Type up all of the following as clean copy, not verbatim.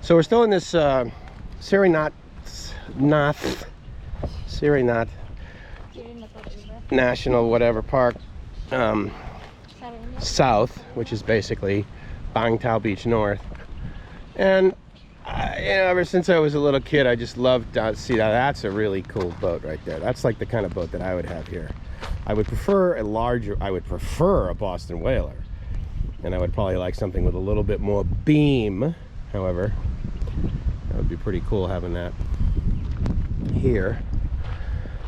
So we're still in this Sirinat National whatever park south, which is basically Bang Tao Beach north. And you know, ever since I was a little kid, I just loved to see that. That's a really cool boat right there. That's like the kind of boat that I would have here. I would prefer a Boston Whaler, and I would probably like something with a little bit more beam. However, that would be pretty cool having that here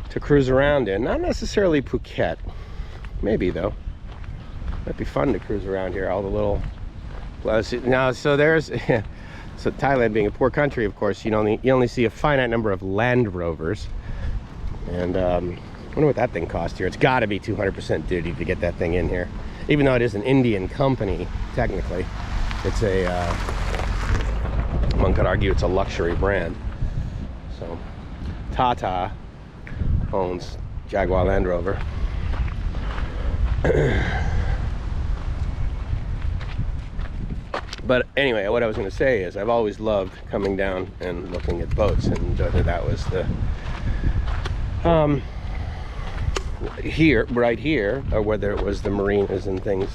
to cruise around in. Not necessarily Phuket, maybe though. Might be fun to cruise around here. All the little now, so there's so Thailand being a poor country, of course, you only see a finite number of Land Rovers, and I wonder what that thing cost here. It's got to be 200% duty to get that thing in here, even though it is an Indian company. Technically, it's a one could argue it's a luxury brand. So Tata owns Jaguar Land Rover. But anyway, what I was going to say is I've always loved coming down and looking at boats, and whether that was the right here, or whether it was the marinas and things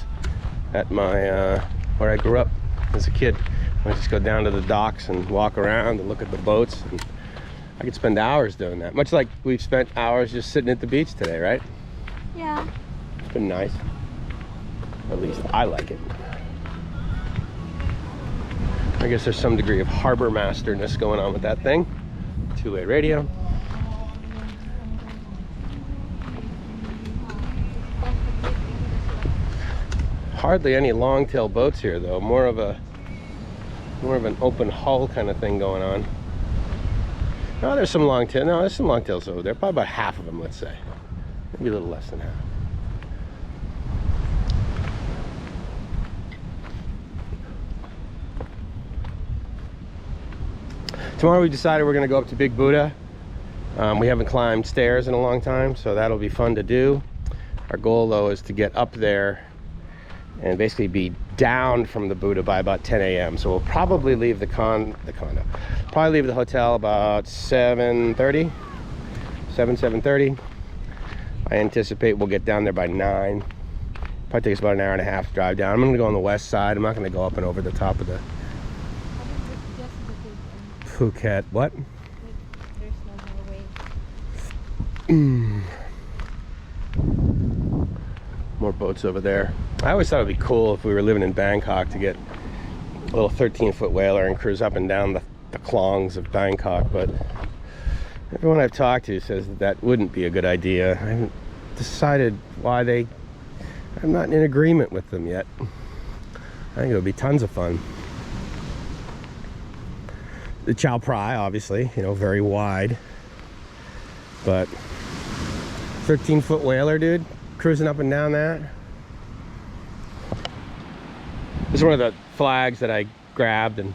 at my where I grew up as a kid. I just go down to the docks and walk around and look at the boats, and I could spend hours doing that. Much like we've spent hours just sitting at the beach today, right? Yeah. It's been nice. At least I like it. I guess there's some degree of harbor masterness going on with that thing. Two-way radio. Hardly any long-tail boats here, though. More of an open hull kind of thing going on. No, there's some long-tail. No, there's some long-tails over there. Probably about half of them, let's say. Maybe a little less than half. Tomorrow we decided we're going to go up to Big Buddha. We haven't climbed stairs in a long time, so that'll be fun to do. Our goal, though, is to get up there and basically be down from the Buddha by about 10 a.m. So we'll probably leave the condo. Probably leave the hotel about 7:30. I anticipate we'll get down there by 9. Probably take us about an hour and a half to drive down. I'm going to go on the west side. I'm not going to go up and over the top of the Phuket. What? There's no more waves. More boats over there. I always thought it'd be cool if we were living in Bangkok to get a little 13-foot whaler and cruise up and down the klongs of Bangkok, but everyone I've talked to says that wouldn't be a good idea. I haven't decided why I'm not in agreement with them yet. I think it would be tons of fun. The Chao Prai, obviously, very wide, but 13-foot whaler, dude, cruising up and down that. This is one of the flags that I grabbed and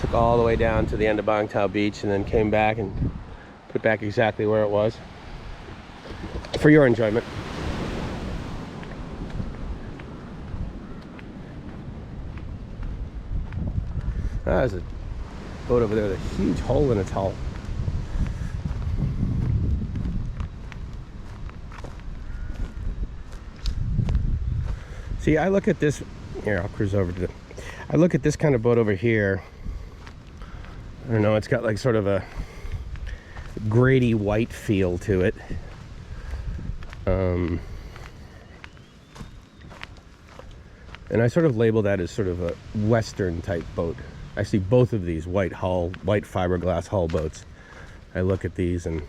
took all the way down to the end of Bang Tao Beach, and then came back and put back exactly where it was for your enjoyment. There's a boat over there with a huge hole in its hull. See, I look at this here. I'll cruise over to I look at this kind of boat over here. I don't know, it's got like sort of a grady white feel to it. And I sort of label that as sort of a Western type boat. I see both of these white fiberglass hull boats. I look at these and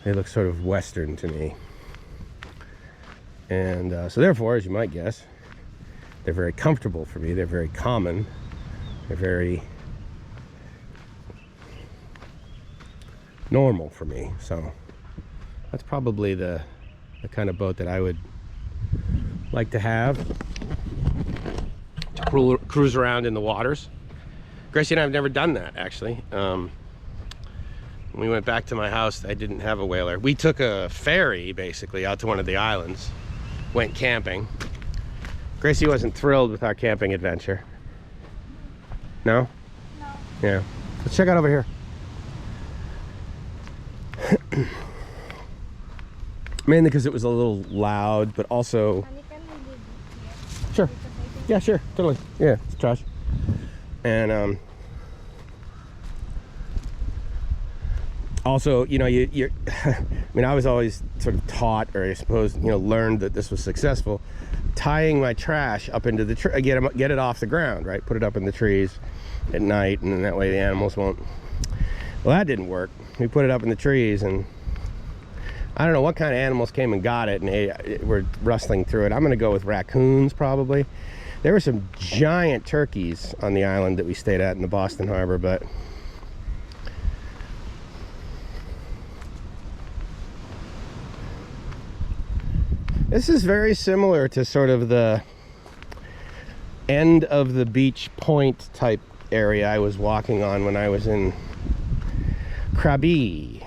they look sort of Western to me. And so therefore, as you might guess, they're very comfortable for me. They're very common. They're very normal for me. So that's probably the kind of boat that I would like to have to cruise around in the waters. Gracie and I have never done that, actually. When we went back to my house, I didn't have a whaler. We took a ferry basically out to one of the islands, went camping. Gracie wasn't thrilled with our camping adventure. No? Yeah. Let's check out over here. Mainly because it was a little loud, but also... Honey, can we leave here? Sure. Because I think Yeah, sure. Totally. Yeah, it's trash. And, also, you know, you're I mean, I was always sort of taught, or I suppose, you know, learned that this was successful, tying my trash up into the tree, get it off the ground, right? Put it up in the trees at night, and then that way the animals won't. Well, that didn't work. We put it up in the trees, and I don't know what kind of animals came and got it, and they were rustling through it. I'm gonna go with raccoons, probably. There were some giant turkeys on the island that we stayed at in the Boston Harbor, but this is very similar to sort of the end of the beach point type area I was walking on when I was in Krabi.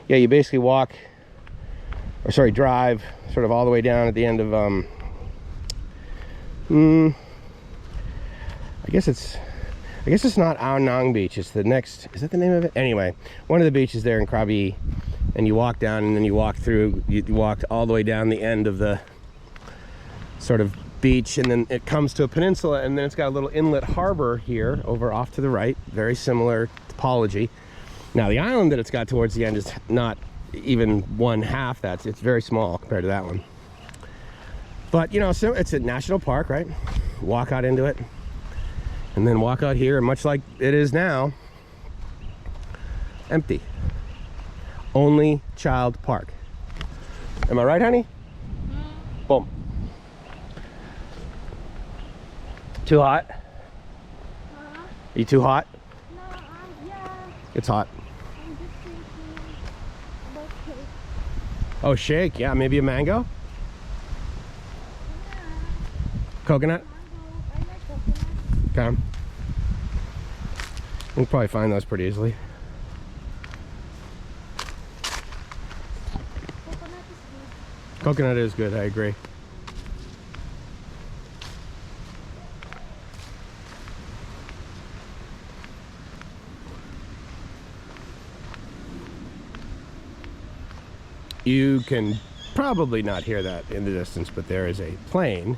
Yeah, you basically walk, or sorry, drive sort of all the way down at the end of I guess it's not Ao Nang Beach. It's the next, is that the name of it? Anyway, one of the beaches there in Krabi, and you walk down, and then you walk through, you walked all the way down the end of the sort of beach, and then it comes to a peninsula, and then it's got a little inlet harbor here over off to the right. Very similar topology. Now the island that it's got towards the end is not even one half that. It's very small compared to that one. But you know, so it's a national park, right? Walk out into it, and then walk out here, and much like it is now, empty. Only child park. Am I right, honey? Boom. Too hot? Huh? Are you too hot? No, yeah. It's hot. I'm just thinking about cake. Oh, shake. Yeah, maybe a mango? Yeah. Coconut? Mango. I like coconut. Okay. We can probably find those pretty easily. Coconut is good. Coconut is good, I agree. You can probably not hear that in the distance, but there is a plane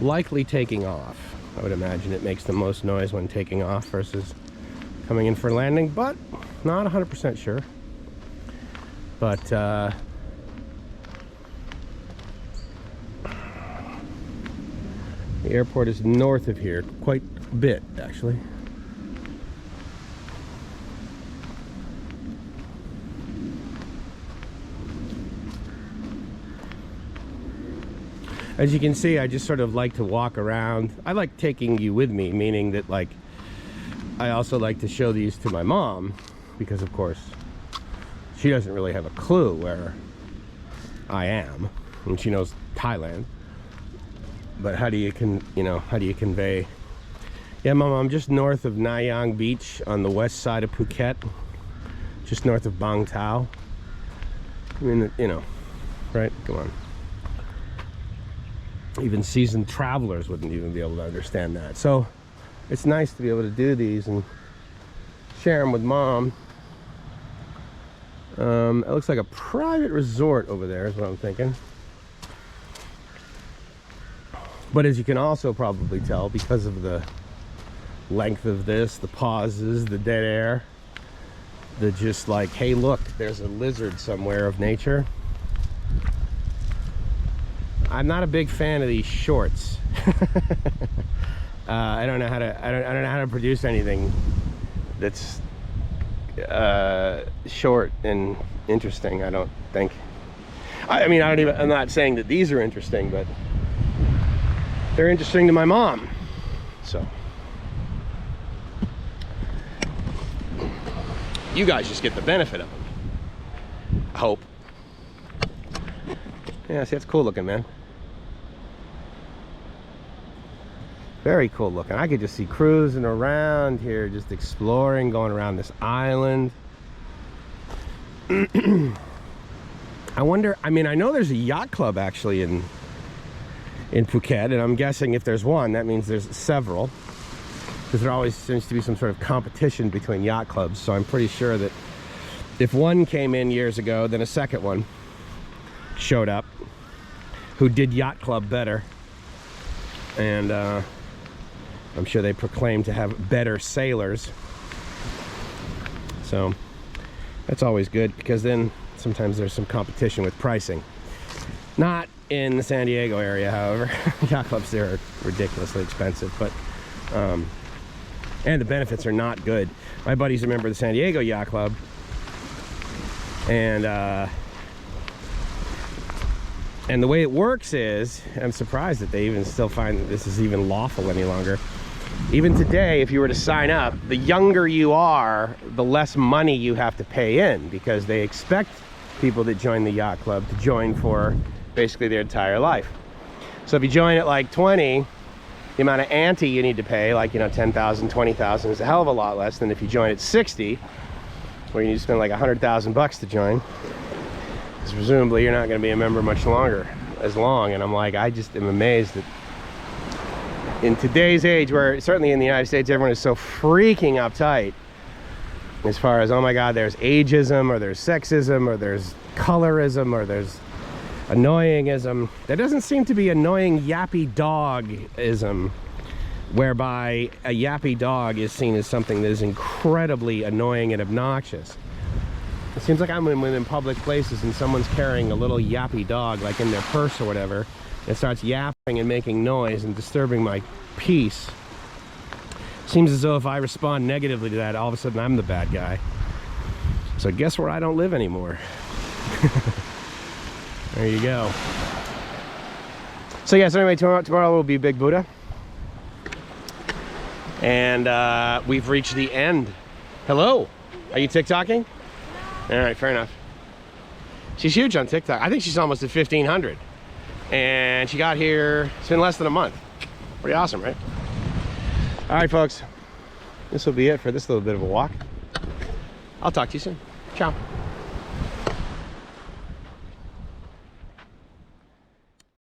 likely taking off. I would imagine it makes the most noise when taking off versus coming in for landing, but not 100% sure. But the airport is north of here, quite a bit actually. As you can see, I just sort of like to walk around. I like taking you with me, meaning that, like, I also like to show these to my mom, because of course she doesn't really have a clue where I am, and she knows Thailand. But how do you convey? Yeah, Mom, I'm just north of Nai Thon Beach on the west side of Phuket, just north of Bang Tao. I mean, you know, right? Come on. Even seasoned travelers wouldn't even be able to understand that. So it's nice to be able to do these and share them with Mom. It looks like a private resort over there is what I'm thinking. But as you can also probably tell, because of the length of this, the pauses, the dead air, the just like, hey look, there's a lizard somewhere of nature. I'm not a big fan of these shorts. I don't know how to produce anything that's short and interesting. I don't think. I mean, I'm not saying that these are interesting, but they're interesting to my mom. So you guys just get the benefit of them, I hope. Yeah, see, that's cool looking, man. Very cool looking. I could just see cruising around here, just exploring, going around this island. I wonder, I mean, I know there's a yacht club actually in in Phuket, and I'm guessing if there's one, that means there's several, because there always seems to be some sort of competition between yacht clubs. So I'm pretty sure that if one came in years ago, then a second one showed up who did yacht club better, and I'm sure they proclaim to have better sailors. So that's always good, because then sometimes there's some competition with pricing. Not in the San Diego area, however. Yacht clubs there are ridiculously expensive, but and the benefits are not good. My buddy's a member of the San Diego Yacht Club, and the way it works is, I'm surprised that they even still find that this is even lawful any longer. Even today, if you were to sign up, the younger you are, the less money you have to pay in, because they expect people that join the yacht club to join for basically their entire life. So if you join at like 20, the amount of ante you need to pay, like, you know, 10,000, 20,000, is a hell of a lot less than if you join at 60, where you need to spend like 100,000 bucks to join. Because presumably you're not going to be a member much longer, as long. And I'm like, I just am amazed that in today's age, where certainly in the United States everyone is so freaking uptight as far as, oh my god, there's ageism, or there's sexism, or there's colorism, or there's annoyingism. There doesn't seem to be annoying yappy dogism, whereby a yappy dog is seen as something that is incredibly annoying and obnoxious. It seems like I'm in public places and someone's carrying a little yappy dog, like in their purse or whatever. It starts yapping and making noise and disturbing my peace. Seems as though if I respond negatively to that, all of a sudden I'm the bad guy. So guess where I don't live anymore. There you go. So yeah, so anyway, tomorrow will be Big Buddha. And we've reached the end. Hello? Are you TikToking? All right, fair enough. She's huge on TikTok. I think she's almost at 1,500. And she got here, it's been less than a month. Pretty awesome, right? All right, folks. This will be it for this little bit of a walk. I'll talk to you soon. Ciao.